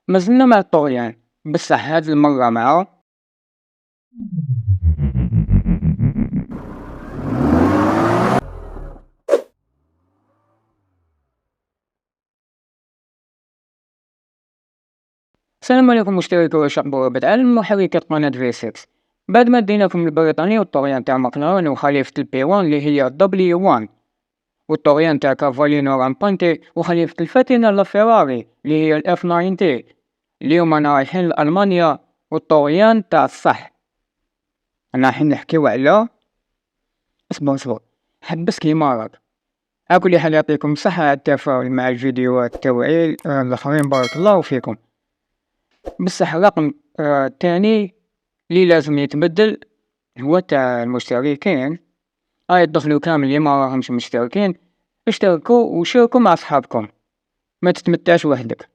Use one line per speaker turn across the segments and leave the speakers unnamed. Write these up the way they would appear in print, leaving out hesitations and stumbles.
ما زلنا مع الطغيان، بصح هاد المرة مع السلام عليكم مشتركي وشعب وربة عالم محركة قناة في 6. بعد ما ديناكم البريطانية والطغيان تاع ماكلارين وخليفة البي 1 اللي هي دبليو 1، والطغيان تاع كافالينو رامبانتي وخليفة الفاتنة لافيراري اللي هي الاف 90. اليوم انا رايحين لألمانيا والطغيان تاع الصح. انا رايحين نحكيو على اصبر حبس كيما راك. على كل حال يعطيكم الصحة على التفاعل مع الفيديوهات توعي الآخرين، بارك الله فيكم. بصح الرقم التاني اللي لازم يتبدل هو تاع المشتركين. يدخلوا كامل اللي ما راهمش مشتركين، اشتركوا وشاركوا مع أصحابكم، ما تتمتعش وحدك.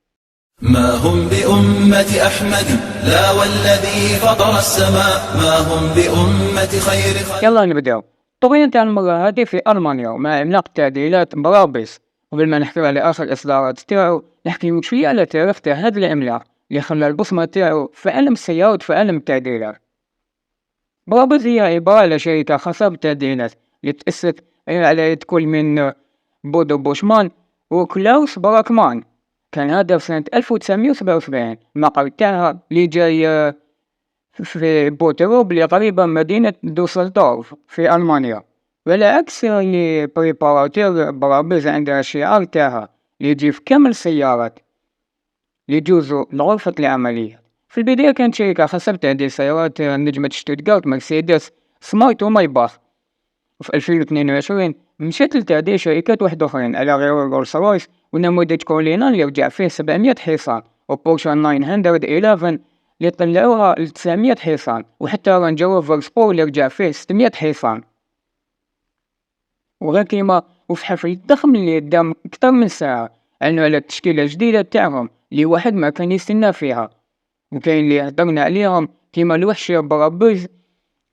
ما هم بأمة أحمد لا والذي فطر السماء، ما هم بأمة خير خلق.
يلا نبداو. الطغيان تاع المرة هادي في ألمانيا ومع عملاق تعديلات برابس. قبل ما نحكيو على آخر الإصدارات تاعو، نحكيو شوية على تاريخ تاع هاد العملاق اللي خلى البصمة تاعو في عالم السيارات وفي عالم التعديلات. برابس هي عبارة على شركة خاصة بالتعديلات اللي تأسست على يد كل من بودو بوشمان وكلاوس براكمان. كان هذا في سنة 1977. المقر تاعها اللي جاي في بوتروب اللي قريبة من مدينة دوسلدورف في ألمانيا. وعلى عكس اللي بريباراتير برابيز عندها الشعار تاعها اللي يجي في كامل السيارات اللي يجوزوا لغرفة العملية. في البداية كانت شركة خاصة بتعديل سيارات نجمة شتوتغارت مرسيدس سمارت ومايباخ. وفي 2022 مشات لتعديل شركات واحد أخرين على غير رولز رويس ونموذج كولينا اللي يرجع فيه 700 حصان، وبورشا 911 اللي طلعوها ل 900 حصان، وحتى رانج روفر سبور اللي رجع فيه 600 حصان. وغير كيما وفي حفل ضخم اللي دام أكثر من ساعة عنو على التشكيلة الجديدة تاعهم اللي واحد ما كان يستنى فيها. وكاين اللي هدرنا عليهم كيما الوحش برابوز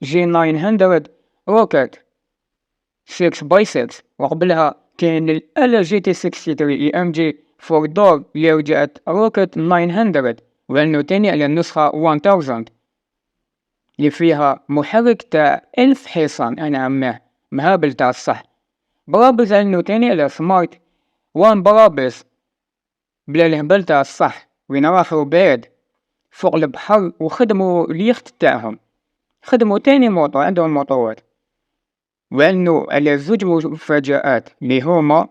جي 900 روكيت 6 باي 6، وقبلها كاين الآلة جي تي 63 اي ام جي 4 دور اللي رجعت روكيت 900، وعنو تاني على النسخة 1000 اللي فيها محرك تاع 1000 حصان. انا عماه مهابل تاع الصح. برابز عنو تاني على سمارت 1 برابز بلا الهبل تاع الصح، وين راحو بعيد فوق البحر وخدموا اليخت تاعهم، خدموا تاني موطور عندهم موطورات. وعنو على زوج مفاجآت اللي هما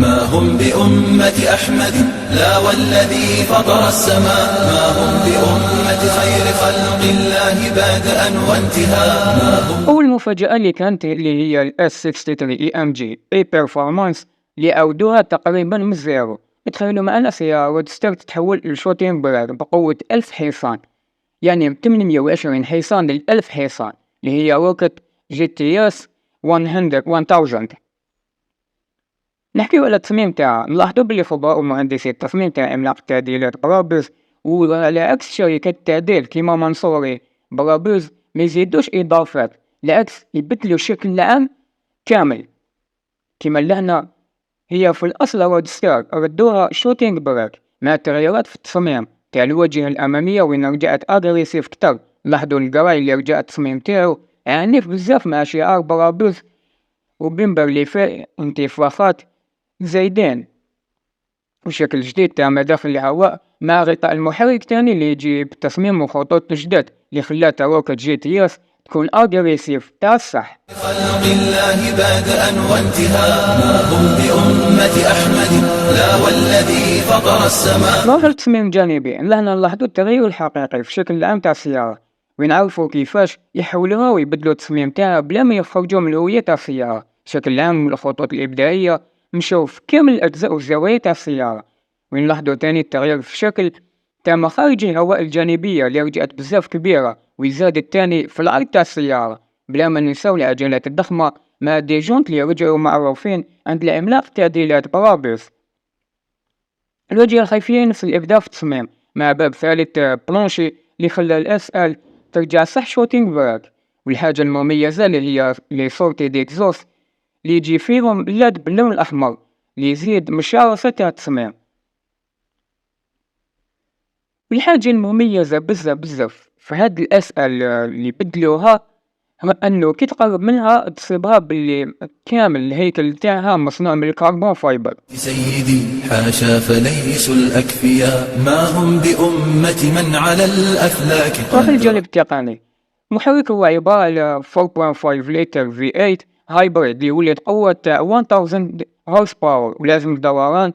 ما هم بأمة أحمد لا والذي فطر السماء، ما هم بأمة خير خلق الله بادئا وانتهاء.
أول مفاجأة اللي كانت اللي هي ال S63 AMG A Performance اللي عودوها تقريبا من الزيرو. تخيلوا معنا سيارة رودستر تتحول لشوتين براك بقوة 1000 حصان، يعني من 820 حصان ل 1000 حصان اللي هي روكت جي تي اس 1000. نحكيو على التصميم تاعها، نلاحظو بلي خبراء ومهندسي التصميم تاع عملاق التعديلات برابلز وعلى عكس شركات التعديل كيما منصوري برابلز ما يزيدوش اضافات، بالعكس يبدلو الشكل العام كامل. كيما لهنا هي في الاصل رودستر ردوها شوتينغ براك مع تغيرات في التصميم تاع الواجهة الامامية وين رجعت اغريسيف كتر. لاحظوا القراي اللي رجع التصميم تاعو عنيف بزاف مع شعار برابلز وبيمبر اللي فيه انتفاخات زايدين، وشكل جديد تاع مداخل الهواء مع غطاء المحرك تاني اللي يجي بتصميم وخطوط جداد اللي خلات روكت جي تي اس تكون اغريسيف تاع الصح.
خلق الله بادئا وانتهاء، ما هم بأمة أحمد لا والذي فطر السماء.
ظاهر التصميم جانبي لهنا نلاحظو التغير الحقيقي في الشكل العام تاع السيارة، ونعرفو كيفاش يحولوها ويبدلو التصميم تاعها بلا ما يخرجو من الهوية تاع السيارة. الشكل العام والخطوط الإبداعية مشاو في كامل الأجزاء والزوايا تاع السيارة. ونلاحظو تاني التغيير في الشكل تاع مخارج الهواء الجانبية اللي رجعت بزاف كبيرة، وزادت تاني في العرض تاع السيارة، بلا ما ننساو العجلات الضخمة مع دي جونت اللي رجعوا معروفين عند العملاق تعديلات برابلز. الواجهة الخلفية نفس الإبداع في التصميم مع باب ثالث بلانشي اللي خلى الأس ال ترجع صح شوتينغ براك. والحاجة المميزة اللي هي لي سورتي ديكزوس اللي يجي فيهم اللاد باللون الأحمر اللي يزيد من الشراسة تاع التصميم. والحاجة المميزة بزاف في هاد الأسئلة اللي بدلوها هو أنو كي تقرب منها تصيبها باللي كامل الهيكل تاعها مصنوع من الكربون فايبر.
سيدي حاشا فليسوا الأكفياء ما هم بأمة من على الأفلاك.
وفي الجانب التقني المحرك هو عبارة على 4.5 لتر V8 هايبريد اللي يولد قوة تاع 1000 هورس باور ولازم دوران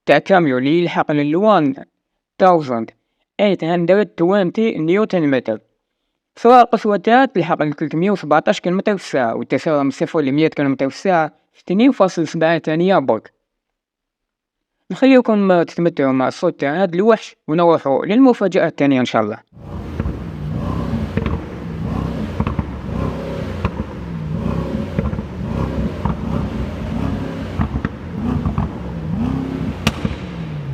تاع كاميو اللي يلحق ل 1820 نيوتن متر. سرعة القصوى تاعها تلحق ل 317 كيلومتر في الساعة والتسارع من 0 ل 100 كيلومتر في الساعة في 2.7 ثانية برك. نخليكم تتمتعوا مع الصوت تاع هاد الوحش ونروحوا للمفاجأة الثانية إن شاء الله.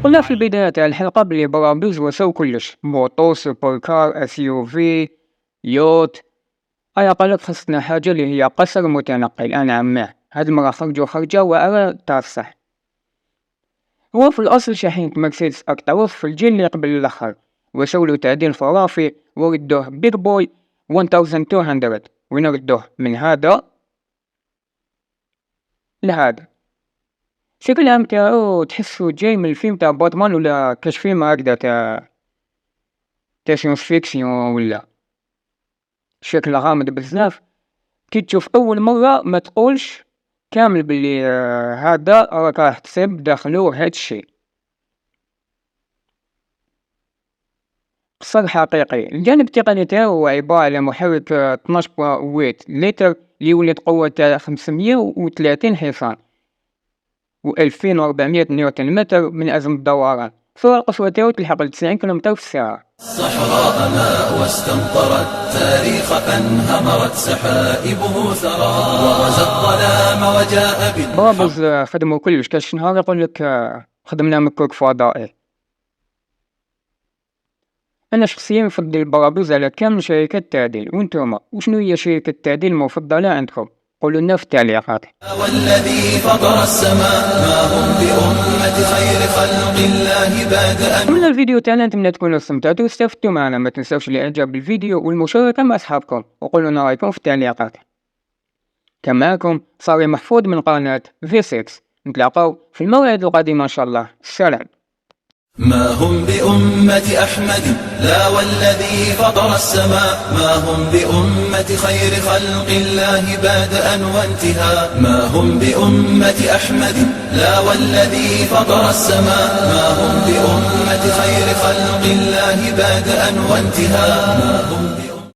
قلنا في البداية تاع الحلقة بلي برابيز وساو كلش موطو سوبر كار SUV يوت. أيا قالك خصنا حاجة اللي هي قصر متنقل. أنا عماه هاد المرة خرجوا خرجة وأرى تاع الصح. هو في الأصل شاحنة مرسيدس أكتروس في الجيل اللي قبل الآخر وسولو تعديل خرافي وردوه بيج بوي 1200 ونردوه من هذا لهذا. شكل العام تاعو تحسو جاي من الفيلم تاع باتمان ولا كاش فيلم هكذا تاع سيونس فيكسيون ولا شكل غامض بزاف. كي تشوف أول مرة ما تقولش كامل بلي هذا راك راح تصيب داخلو هاد الشي. قصر حقيقي. الجانب التقني تاعو هو عبارة على محرك 12.8 لتر اللي يولد قوة تاع 530 حصان و2400 نيوتن متر من أزم الدوران. سرعة القصوى تاعو تلحق ل 90 كيلومتر في الساعة.
الصحراء ماء واستمطرت تاريخ فانهمرت سحائبه ثرى وغزا الظلام وجاء
برابز خدموا كلش. كاش نهار يقولك خدمنا مكوك فضائي. أنا شخصيا نفضل البرابيز على كامل شركات التعديل. وانتوما وشنو هي شركة التعديل المفضلة عندكم؟ قولوا لنا في التعليقات.
والذي فطر السماء ما هم بأمة خير خلق الله بادئا.
من الفيديو تاعنا نتمنى تكونوا استمتعتوا واستفدتوا معنا. ما تنساوش الاعجاب بالفيديو والمشاركة مع اصحابكم وقولوا لنا رايكم في التعليقات. كان معكم صاري محفوظ من قناة V6. نتلاقاو في الموعد القادم ان شاء الله. سلام.
ما هم بأمة أحمد لا والذي فطر السماء ما هم بأمة خير خلق الله بادئا وانتهاء. ما هم بأمة أحمد لا والذي فطر السماء ما هم بأمة خير خلق الله بادئا وانتهاء. ما هم